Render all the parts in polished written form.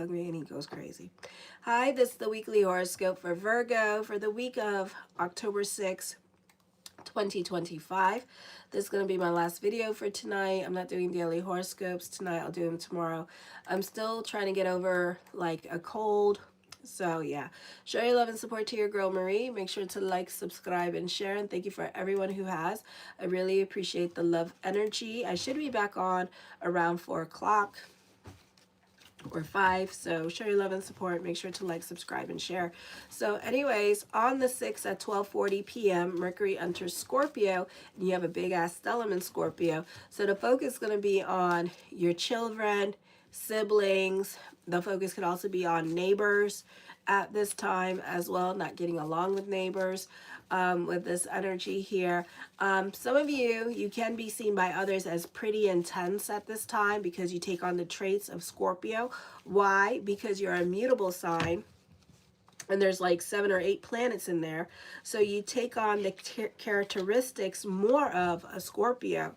hug me and he goes crazy. Hi, this is the weekly horoscope for Virgo for the week of October 6th, 2025. This is going to be my last video for tonight. I'm not doing daily horoscopes tonight. I'll do them tomorrow. I'm still trying to get over like a cold. So yeah, show your love and support to your girl Marie. Make sure to like, subscribe, and share. And thank you for everyone who has. I really appreciate the love energy. I should be back on around 4 o'clock or 5, so show your love and support. Make sure to like, subscribe, and share. So anyways, on the 6th at 12:40 p.m. Mercury enters Scorpio, and you have a big ass stellium in Scorpio, so the focus is going to be on your children, siblings. The focus could also be on neighbors at this time as well, not getting along with neighbors. With this energy here, some of you can be seen by others as pretty intense at this time because you take on the traits of Scorpio. Why? Because you're a mutable sign and there's like 7 or 8 planets in there, so you take on the characteristics more of a Scorpio.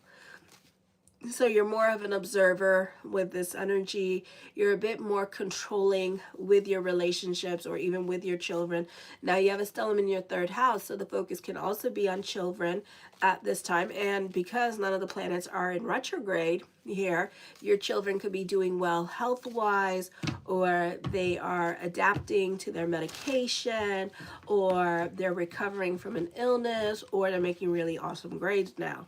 So you're more of an observer with this energy. You're a bit more controlling with your relationships or even with your children. Now you have a stellium in your 3rd house, so the focus can also be on children at this time. And because none of the planets are in retrograde here, your children could be doing well health-wise, or they are adapting to their medication, or they're recovering from an illness, or they're making really awesome grades now.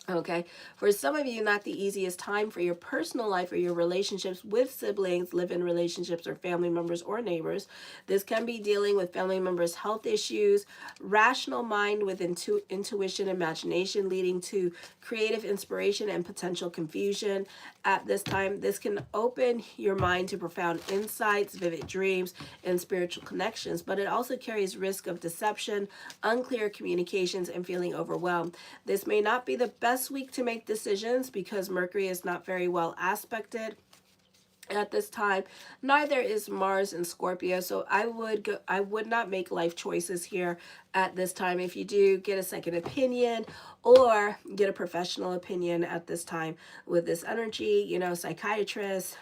Okay, for some of you, not the easiest time for your personal life or your relationships with siblings, live-in relationships, or family members or neighbors. This can be dealing with family members' health issues, rational mind with intuition, imagination, leading to creative inspiration and potential confusion. At this time, this can open your mind to profound insights, vivid dreams, and spiritual connections, but it also carries risk of deception, unclear communications, and feeling overwhelmed. This may not be the best week to make decisions because Mercury is not very well aspected at this time. Neither is Mars in Scorpio, so I would not make life choices here at this time. If you do, get a second opinion or get a professional opinion at this time with this energy. You know, psychiatrists,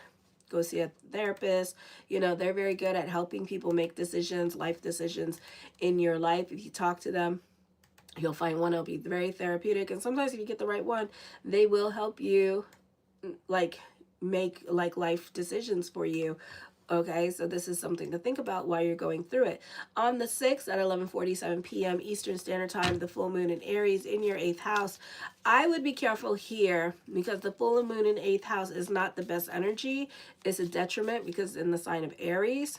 go see a therapist. You know, they're very good at helping people make decisions, life decisions in your life. If you talk to them, you'll find one that'll be very therapeutic, and sometimes if you get the right one, they will help you like make like life decisions for you. Okay, so this is something to think about while you're going through it. On the 6th at 11:47 p.m. Eastern Standard Time, the full moon in Aries in your 8th house. I would be careful here because the full moon in 8th house is not the best energy. It's a detriment because in the sign of Aries.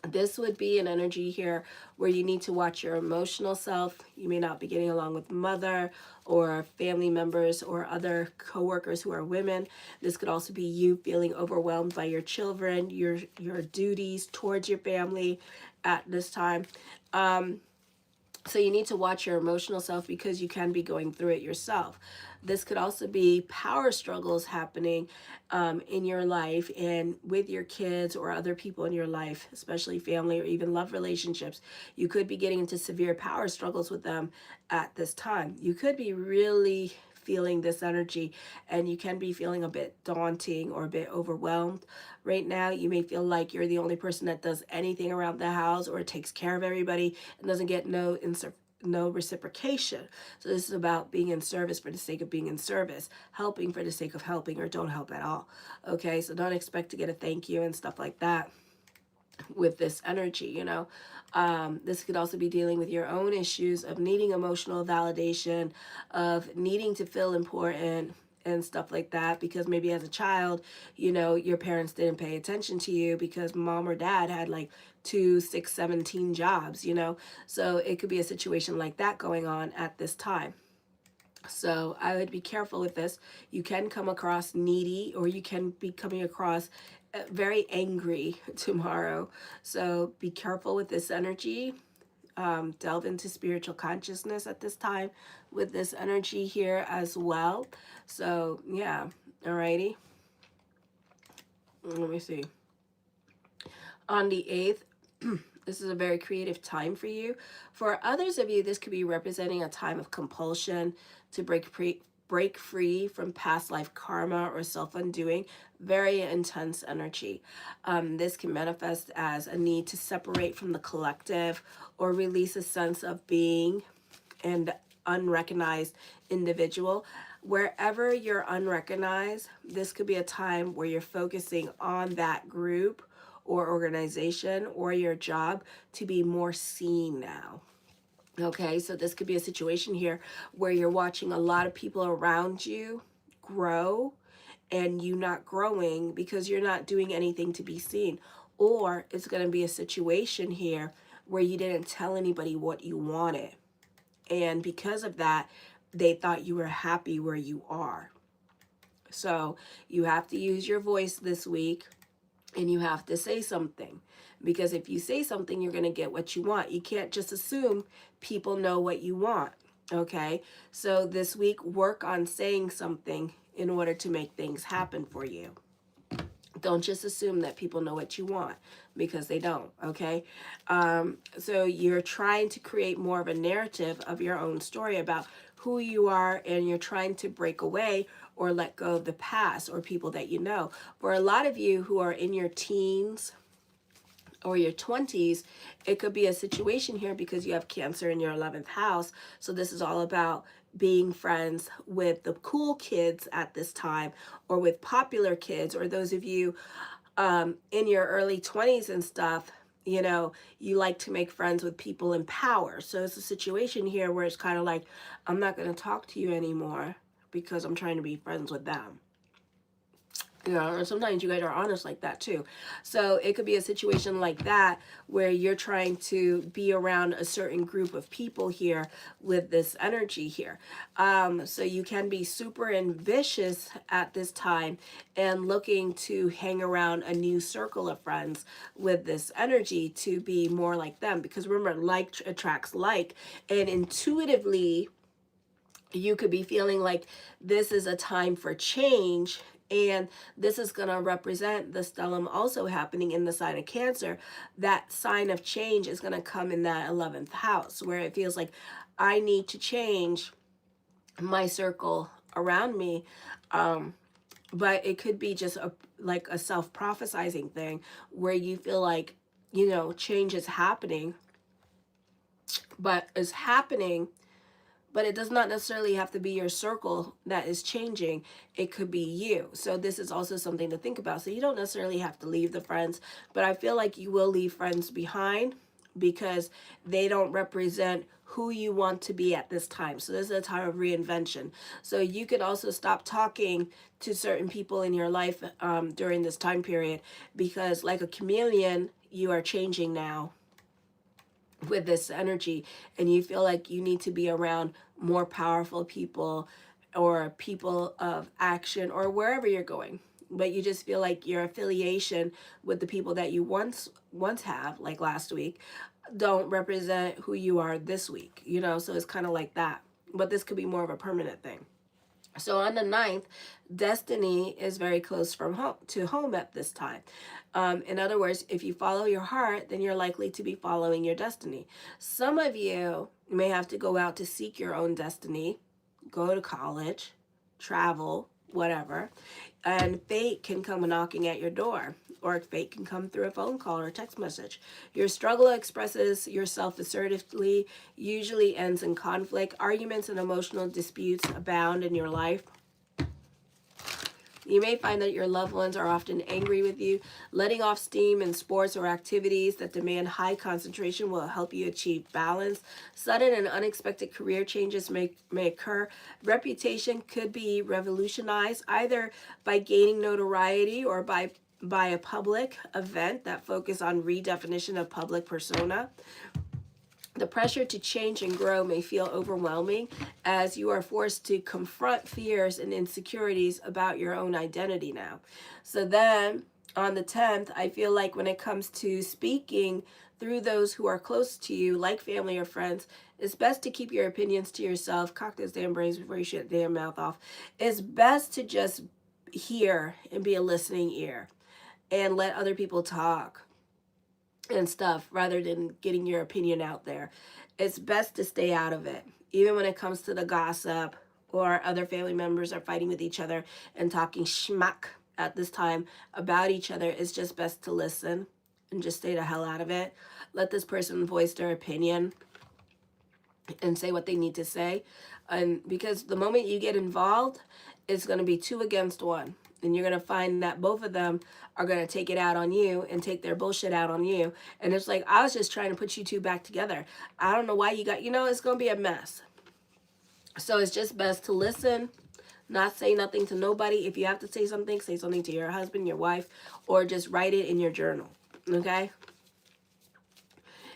This would be an energy here where you need to watch your emotional self. You may not be getting along with mother or family members or other coworkers who are women. This could also be you feeling overwhelmed by your children, your duties towards your family at this time. So you need to watch your emotional self because you can be going through it yourself. This could also be power struggles happening in your life and with your kids or other people in your life, especially family or even love relationships. You could be getting into severe power struggles with them at this time. You could be really feeling this energy, and you can be feeling a bit daunting or a bit overwhelmed right now. You may feel like you're the only person that does anything around the house or takes care of everybody and doesn't get no reciprocation. So this is about being in service for the sake of being in service, helping for the sake of helping, or don't help at all. Okay, so don't expect to get a thank you and stuff like that with this energy, you know. This could also be dealing with your own issues of needing emotional validation, of needing to feel important and stuff like that, because maybe as a child, you know, your parents didn't pay attention to you because mom or dad had like 2, 6, 17 jobs, you know. So it could be a situation like that going on at this time. So I would be careful with this. You can come across needy, or you can be coming across very angry tomorrow. So be careful with this energy. Delve into spiritual consciousness at this time with this energy here as well. So yeah, alrighty. Let me see. On the 8th, this is a very creative time for you. For others of you, this could be representing a time of compulsion to break break free from past life karma or self-undoing. Very intense energy. This can manifest as a need to separate from the collective or release a sense of being and unrecognized individual. Wherever you're unrecognized, this could be a time where you're focusing on that group or organization or your job to be more seen now. Okay, so this could be a situation here where you're watching a lot of people around you grow and you not growing because you're not doing anything to be seen. Or it's going to be a situation here where you didn't tell anybody what you wanted. And because of that, they thought you were happy where you are. So you have to use your voice this week and you have to say something. Because if you say something, you're going to get what you want. You can't just assume people know what you want. Okay? So this week, work on saying something in order to make things happen for you. Don't just assume that people know what you want, because they don't, okay? So you're trying to create more of a narrative of your own story about who you are, and you're trying to break away or let go of the past or people that you know. For a lot of you who are in your teens or your 20s, it could be a situation here because you have Cancer in your 11th house. So this is all about being friends with the cool kids at this time, or with popular kids, or those of you in your early 20s and stuff, you know, you like to make friends with people in power. So it's a situation here where it's kind of like, I'm not going to talk to you anymore because I'm trying to be friends with them. You know, and sometimes you guys are honest like that too. So it could be a situation like that where you're trying to be around a certain group of people here with this energy here. So you can be super ambitious at this time and looking to hang around a new circle of friends with this energy to be more like them. Because remember, like attracts like, and intuitively, you could be feeling like this is a time for change. And this is going to represent the stellium also happening in the sign of Cancer. That sign of change is going to come in that 11th house, where it feels like I need to change my circle around me. But it could be just like a self-prophesizing thing where you feel like, you know, change is happening, but it's happening. But it does not necessarily have to be your circle that is changing. It could be you. So this is also something to think about. So you don't necessarily have to leave the friends, but I feel like you will leave friends behind because they don't represent who you want to be at this time. So this is a time of reinvention. So you could also stop talking to certain people in your life during this time period, because like a chameleon, you are changing now with this energy, and you feel like you need to be around more powerful people or people of action or wherever you're going. But you just feel like your affiliation with the people that you once have, like last week, don't represent who you are this week, you know. So it's kind of like that, but this could be more of a permanent thing. So on the 9th, destiny is very close from home to home at this time. In other words, if you follow your heart, then you're likely to be following your destiny. Some of you may have to go out to seek your own destiny, go to college, travel, whatever, and fate can come knocking at your door, or fate can come through a phone call or a text message. Your struggle expresses yourself assertively, usually ends in conflict. Arguments and emotional disputes abound in your life. You may find that your loved ones are often angry with you. Letting off steam in sports or activities that demand high concentration will help you achieve balance. Sudden and unexpected career changes may occur. Reputation could be revolutionized either by gaining notoriety or by a public event that focus on redefinition of public persona. The pressure to change and grow may feel overwhelming as you are forced to confront fears and insecurities about your own identity now. So then on the 10th, I feel like when it comes to speaking through those who are close to you, like family or friends, it's best to keep your opinions to yourself. Cock those damn brains before you shut the damn mouth off. It's best to just hear and be a listening ear and let other people talk and stuff rather than getting your opinion out there. It's best to stay out of it, even when it comes to the gossip or other family members are fighting with each other and talking schmack at this time about each other, it's just best to listen and just stay the hell out of it. Let this person voice their opinion and say what they need to say. And because the moment you get involved, it's going to be 2 against 1. And you're going to find that both of them are going to take it out on you and take their bullshit out on you. And it's like, I was just trying to put you two back together. I don't know why you got, it's going to be a mess. So it's just best to listen, not say nothing to nobody. If you have to say something to your husband, your wife, or just write it in your journal. Okay?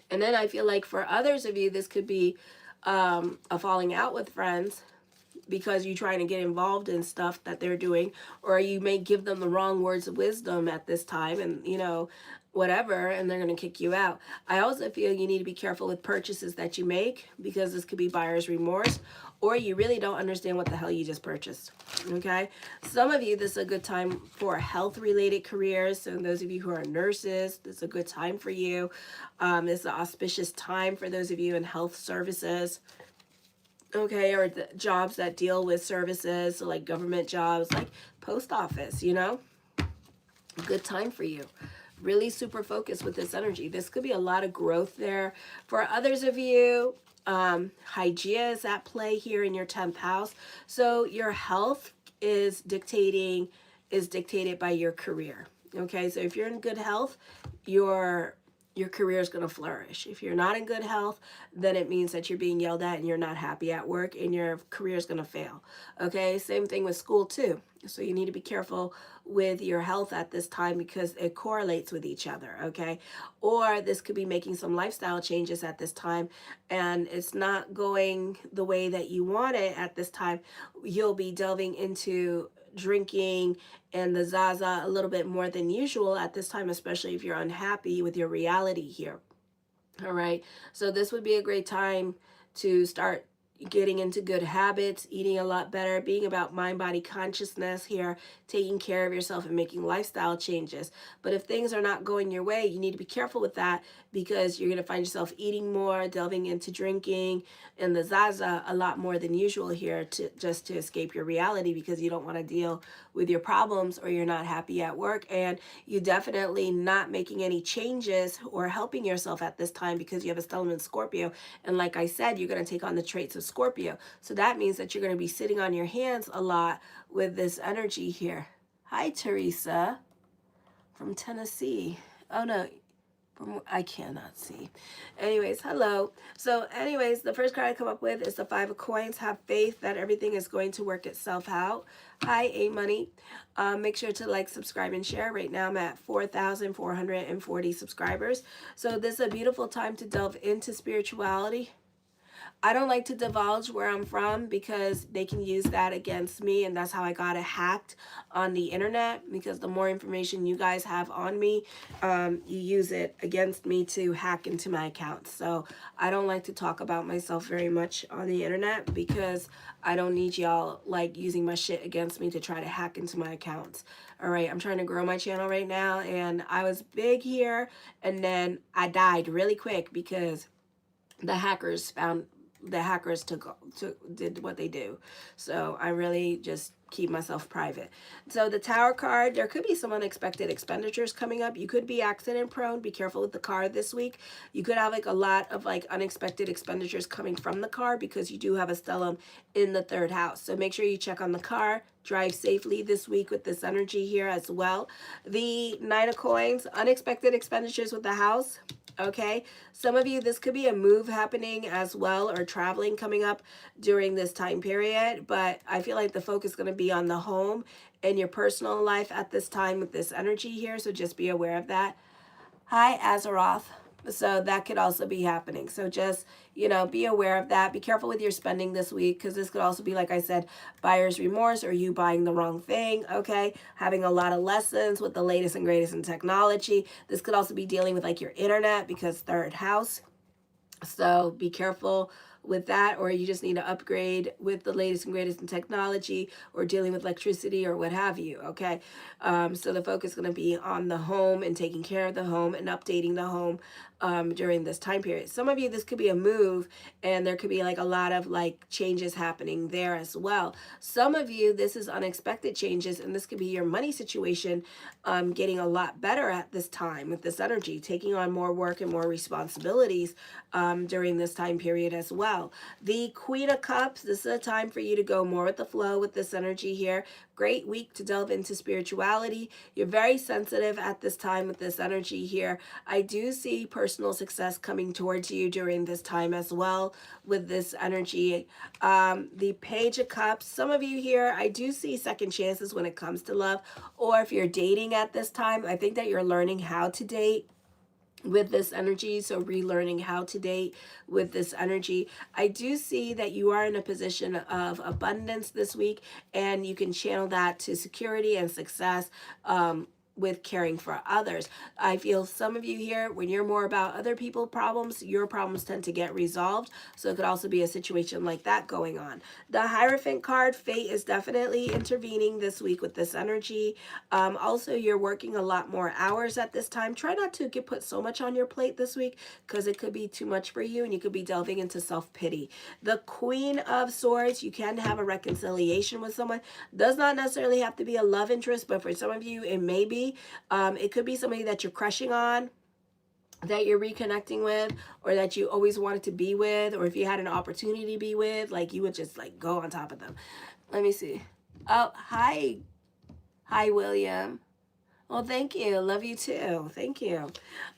And then I feel like for others of you, this could be a falling out with friends because you're trying to get involved in stuff that they're doing, or you may give them the wrong words of wisdom at this time, and whatever, and they're going to kick you out. I also feel you need to be careful with purchases that you make, because this could be buyer's remorse, or you really don't understand what the hell you just purchased. Okay, some of you, this is a good time for health related careers. So those of you who are nurses, this is a good time for you. It's an auspicious time for those of you in health services. Okay, or the jobs that deal with services, so like government jobs, like post office, good time for you. Really super focused with this energy. This could be a lot of growth there. For others of you, Hygeia is at play here in your 10th house. So your health is dictated by your career. Okay, so if you're in good health, your career is going to flourish. If you're not in good health, then it means that you're being yelled at and you're not happy at work, and your career is going to fail. Okay, same thing with school too. So you need to be careful with your health at this time, because it correlates with each other. Okay, or this could be making some lifestyle changes at this time, and it's not going the way that you want it at this time. You'll be delving into drinking and the Zaza a little bit more than usual at this time, especially if you're unhappy with your reality here. All right, so this would be a great time to start getting into good habits, eating a lot better, being about mind body consciousness here, taking care of yourself and making lifestyle changes. But if things are not going your way, you need to be careful with that, because you're going to find yourself eating more, delving into drinking and the Zaza a lot more than usual here, to escape your reality, because you don't want to deal with your problems, or you're not happy at work, and you definitely not making any changes or helping yourself at this time, because you have a stellium in Scorpio. And like I said, you're going to take on the traits of Scorpio. So that means that you're going to be sitting on your hands a lot with this energy here. Hi, Teresa from Tennessee. Oh, no. I cannot see. Anyways, hello. So anyways, the first card I come up with is the 5 of Coins. Have faith that everything is going to work itself out. Hi, A Money. Make sure to like, subscribe, and share. Right now I'm at 4,440 subscribers. So this is a beautiful time to delve into spirituality. I don't like to divulge where I'm from, because they can use that against me, and that's how I got it hacked on the internet, because the more information you guys have on me, you use it against me to hack into my accounts. So I don't like to talk about myself very much on the internet, because I don't need y'all like using my shit against me to try to hack into my accounts. All right, I'm trying to grow my channel right now, and I was big here, and then I died really quick because the hackers did what they do. So I really just keep myself private. So the Tower card, there could be some unexpected expenditures coming up. You could be accident prone. Be careful with the car this week. You could have like a lot of like unexpected expenditures coming from the car, because you do have a stellium in the 3rd house. So make sure you check on the car. Drive safely this week with this energy here as well. The 9 of Coins, unexpected expenditures with the house. Okay, some of you, this could be a move happening as well, or traveling coming up during this time period, but I feel like the focus is going to be on the home and your personal life at this time with this energy here, so just be aware of that. Hi, Azeroth. So that could also be happening. So just, be aware of that. Be careful with your spending this week, because this could also be, like I said, buyer's remorse, or you buying the wrong thing, okay? Having a lot of lessons with the latest and greatest in technology. This could also be dealing with like your internet, because 3rd house. So be careful with that, or you just need to upgrade with the latest and greatest in technology, or dealing with electricity or what have you. Okay. So the focus is going to be on the home and taking care of the home and updating the home during this time period. Some of you, this could be a move, and there could be like a lot of like changes happening there as well. Some of you, this is unexpected changes, and this could be your money situation getting a lot better at this time with this energy, taking on more work and more responsibilities during this time period as well. The Queen of Cups, this is a time for you to go more with the flow with this energy here. Great week to delve into spirituality. You're very sensitive at this time with this energy here. I do see personal success coming towards you during this time as well with this energy. The Page of Cups, some of you here, I do see second chances when it comes to love, or if you're dating at this time, I think that you're learning how to date with this energy. So relearning how to date with this energy. I do see that you are in a position of abundance this week, and you can channel that to security and success with caring for others. I feel some of you here, when you're more about other people's problems, your problems tend to get resolved. So it could also be a situation like that going on. The Hierophant card, fate is definitely intervening this week with this energy. Also, you're working a lot more hours at this time. Try not to put so much on your plate this week, because it could be too much for you and you could be delving into self-pity. The Queen of Swords, you can have a reconciliation with someone. Does not necessarily have to be a love interest, but for some of you, it may be. It could be somebody that you're crushing on, that you're reconnecting with, or that you always wanted to be with, or if you had an opportunity to be with, like you would just like go on top of them. Let me see. Oh, hi. Hi, William. Well, thank you. Love you too. Thank you.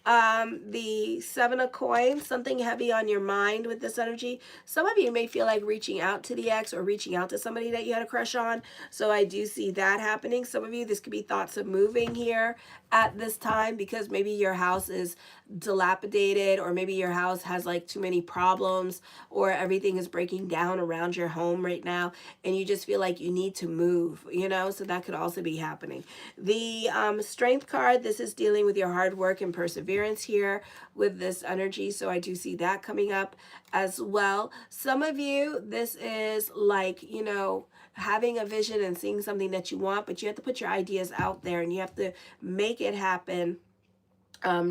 The Seven of Coins, something heavy on your mind with this energy. Some of you may feel like reaching out to the ex or reaching out to somebody that you had a crush on. So I do see that happening. Some of you, this could be thoughts of moving here at this time, because maybe your house is dilapidated, or maybe your house has like too many problems, or everything is breaking down around your home right now, and you just feel like you need to move, you know, so that could also be happening. The Strength card, this is dealing with your hard work and perseverance here with this energy. So I do see that coming up as well. Some of you, this is like, you know, having a vision and seeing something that you want, but you have to put your ideas out there and you have to make it happen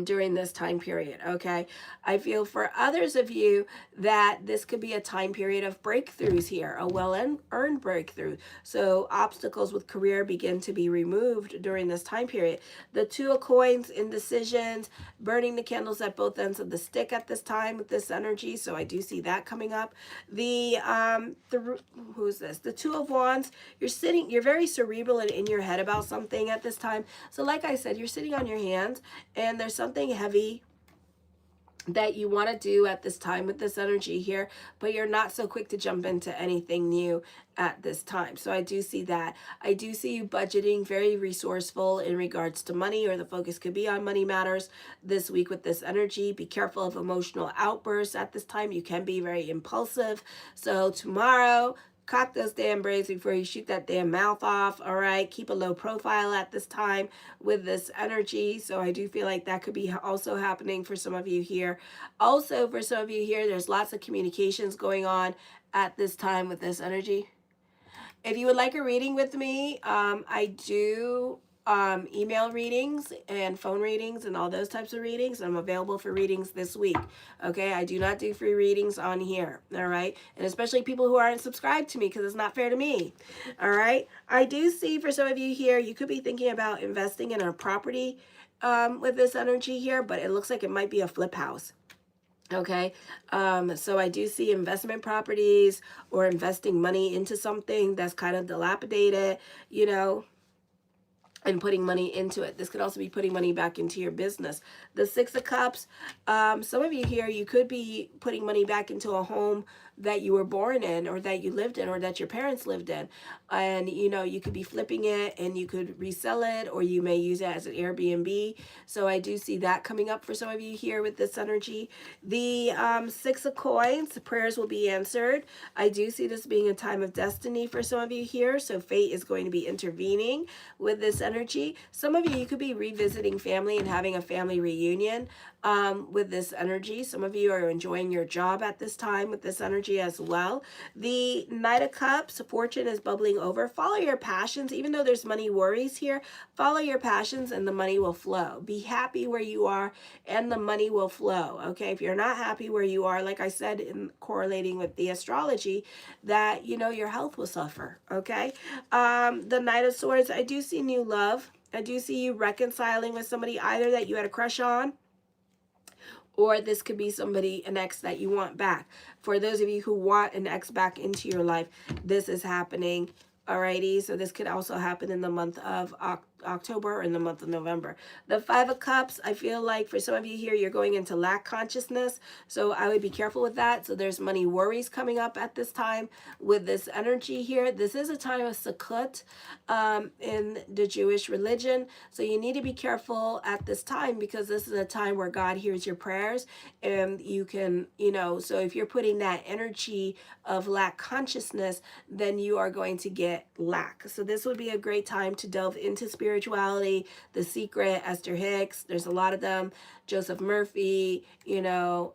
during this time period. Okay. I feel for others of you that this could be a time period of breakthroughs here, a well-earned breakthrough. So obstacles with career begin to be removed during this time period. The Two of Coins, indecisions, burning the candles at both ends of the stick at this time with this energy. So I do see that coming up. The who's this? The Two of Wands, you're very cerebral and in your head about something at this time. So like I said, you're sitting on your hands, and there's something heavy that you want to do at this time with this energy here, but you're not so quick to jump into anything new at this time. So I do see that. I do see you budgeting, very resourceful in regards to money, or the focus could be on money matters this week with this energy. Be careful of emotional outbursts at this time. You can be very impulsive. So tomorrow, cock those damn braids before you shoot that damn mouth off. All right. Keep a low profile at this time with this energy. So I do feel like that could be also happening for some of you here. Also, for some of you here, there's lots of communications going on at this time with this energy. If you would like a reading with me, I do email readings and phone readings and all those types of readings. I'm available for readings this week. Okay, I do not do free readings on here. All right, and especially people who aren't subscribed to me, because it's not fair to me. All right, I do see for some of you here, you could be thinking about investing in a property with this energy here, but it looks like it might be a flip house. Okay, so I do see investment properties or investing money into something that's kind of dilapidated, you know, and putting money into it. This could also be putting money back into your business. The Six of Cups, some of you here, you could be putting money back into a home that you were born in, or that you lived in, or that your parents lived in. And, you know, you could be flipping it and you could resell it, or you may use it as an Airbnb. So I do see that coming up for some of you here with this energy. The Six of Coins, prayers will be answered. I do see this being a time of destiny for some of you here. So fate is going to be intervening with this energy. Some of you could be revisiting family and having a family reunion with this energy. Some of you are enjoying your job at this time with this energy. energy as well. The Knight of Cups, fortune is bubbling over. Follow your passions. Even though there's money worries here, follow your passions and the money will flow. Be happy where you are and the money will flow. Okay, if you're not happy where you are, like I said, in correlating with the astrology, that, you know, your health will suffer. Okay, the Knight of Swords, I do see new love. I do see you reconciling with somebody either that you had a crush on, or this could be somebody, an ex that you want back. For those of you who want an ex back into your life, this is happening. Alrighty, so this could also happen in the month of October or in the month of November. The Five of Cups, I feel like for some of you here, you're going into lack consciousness. So I would be careful with that. So there's money worries coming up at this time with this energy here. This is a time of Sukkot in the Jewish religion. So you need to be careful at this time because this is a time where God hears your prayers and you can, you know, so if you're putting that energy of lack consciousness, then you are going to get lack. So this would be a great time to delve into spirituality, The Secret, Esther Hicks, there's a lot of them, Joseph Murphy, you know,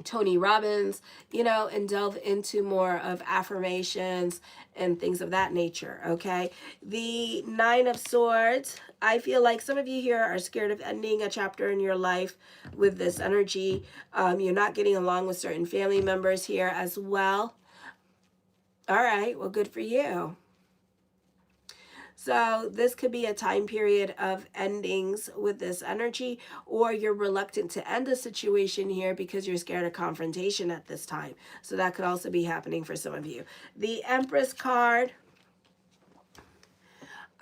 Tony Robbins, you know, and delve into more of affirmations and things of that nature, okay? The Nine of Swords, I feel like some of you here are scared of ending a chapter in your life with this energy. You're not getting along with certain family members here as well. All right, well, good for you. So this could be a time period of endings with this energy, or you're reluctant to end a situation here because you're scared of confrontation at this time. So that could also be happening for some of you. The Empress card,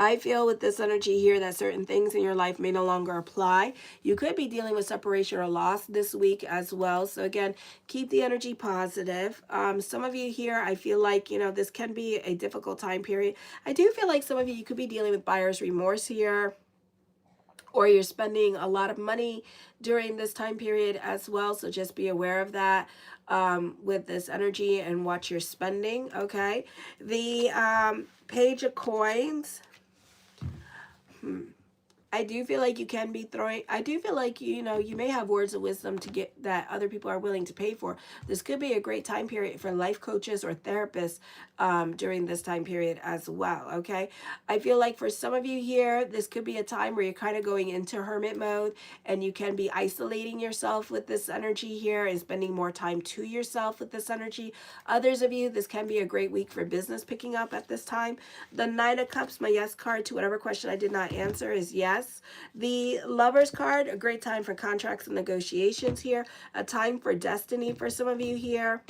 I feel with this energy here that certain things in your life may no longer apply. You could be dealing with separation or loss this week as well. So again, keep the energy positive. Some of you here, I feel like, you know, this can be a difficult time period. I do feel like some of you could be dealing with buyer's remorse here, or you're spending a lot of money during this time period as well. So just be aware of that with this energy and watch your spending, okay? The Page of Coins. I do feel like you can be throwing, I do feel like, you know, you may have words of wisdom to get that other people are willing to pay for. This could be a great time period for life coaches or therapists during this time period as well, okay? I feel like for some of you here, this could be a time where you're kind of going into hermit mode and you can be isolating yourself with this energy here and spending more time to yourself with this energy. Others of you, this can be a great week for business picking up at this time. The Nine of Cups, my yes card to whatever question I did not answer is yes. The Lovers card, a great time for contracts and negotiations here. A time for destiny for some of you here.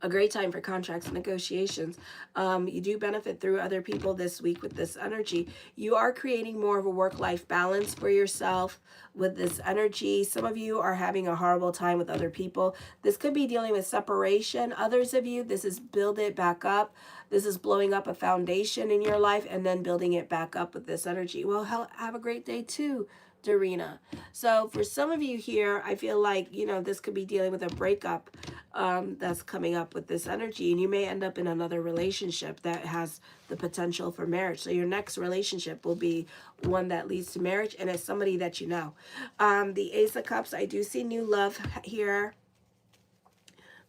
A great time for contracts and negotiations. You do benefit through other people this week with this energy. You are creating more of a work-life balance for yourself with this energy. Some of you are having a horrible time with other people. This could be dealing with separation. Others of you, this is build it back up. This is blowing up a foundation in your life and then building it back up with this energy. Well, have a great day too, Darina. So for some of you here, I feel like, you know, this could be dealing with a breakup that's coming up with this energy, and you may end up in another relationship that has the potential for marriage. So your next relationship will be one that leads to marriage, and it's somebody that you know. The Ace of Cups, I do see new love here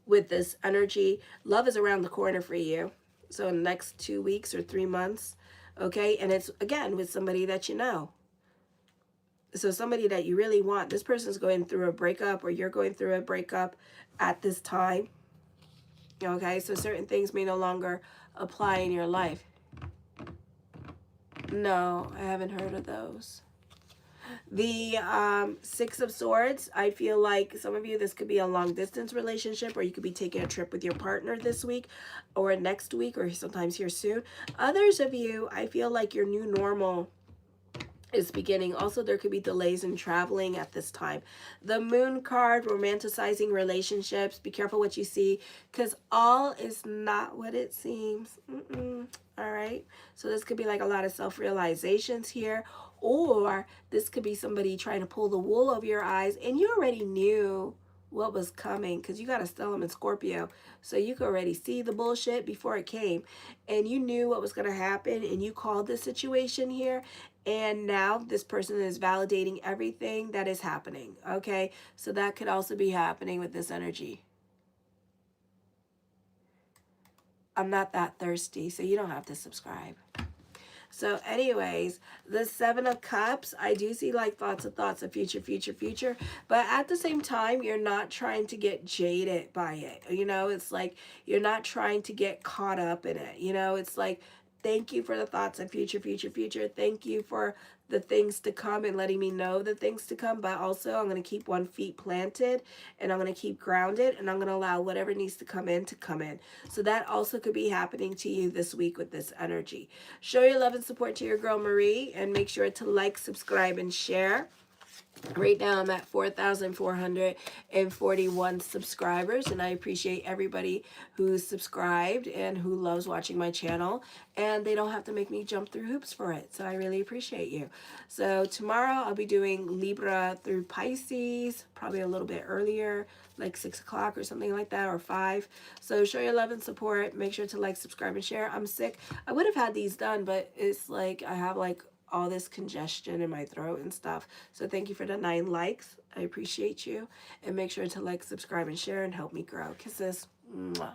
with this energy. Love is around the corner for you. So in the next 2 weeks or 3 months, okay? And it's, again, with somebody that you know. So somebody that you really want. This person's going through a breakup, or you're going through a breakup at this time. Okay, so certain things may no longer apply in your life. No, I haven't heard of those. The Six of Swords, I feel like some of you, this could be a long distance relationship, or you could be taking a trip with your partner this week or next week, or sometimes here soon. Others of you, I feel like your new normal is beginning. Also, there could be delays in traveling at this time. The Moon card, romanticizing relationships. Be careful what you see, because all is not what it seems. All right, so this could be like a lot of self-realizations here, or this could be somebody trying to pull the wool over your eyes, and you already knew what was coming, because you got a stellium in Scorpio, so you could already see the bullshit before it came, and you knew what was going to happen, and you called this situation here, and now this person is validating everything that is happening. Okay, so that could also be happening with this energy. I'm not that thirsty, so you don't have to subscribe. So anyways, the Seven of Cups, I do see like thoughts of future. But at the same time, you're not trying to get jaded by it. You know, it's like you're not trying to get caught up in it. You know, it's like, thank you for the thoughts of future. Thank you for the things to come and letting me know the things to come. But also, I'm going to keep one feet planted and I'm going to keep grounded and I'm going to allow whatever needs to come in to come in. So that also could be happening to you this week with this energy. Show your love and support to your girl Marie and make sure to like, subscribe, and share. Right now I'm at 4,441 subscribers, and I appreciate everybody who's subscribed and who loves watching my channel, and they don't have to make me jump through hoops for it, so I really appreciate you. So tomorrow I'll be doing Libra through Pisces, probably a little bit earlier, like 6 o'clock or something like that, or 5. So show your love and support. Make sure to like, subscribe, and share. I'm sick. I would have had these done, but it's like I have like all this congestion in my throat and stuff. So thank you for the 9 likes. I appreciate you. And make sure to like, subscribe, and share and help me grow. Kisses. Mwah.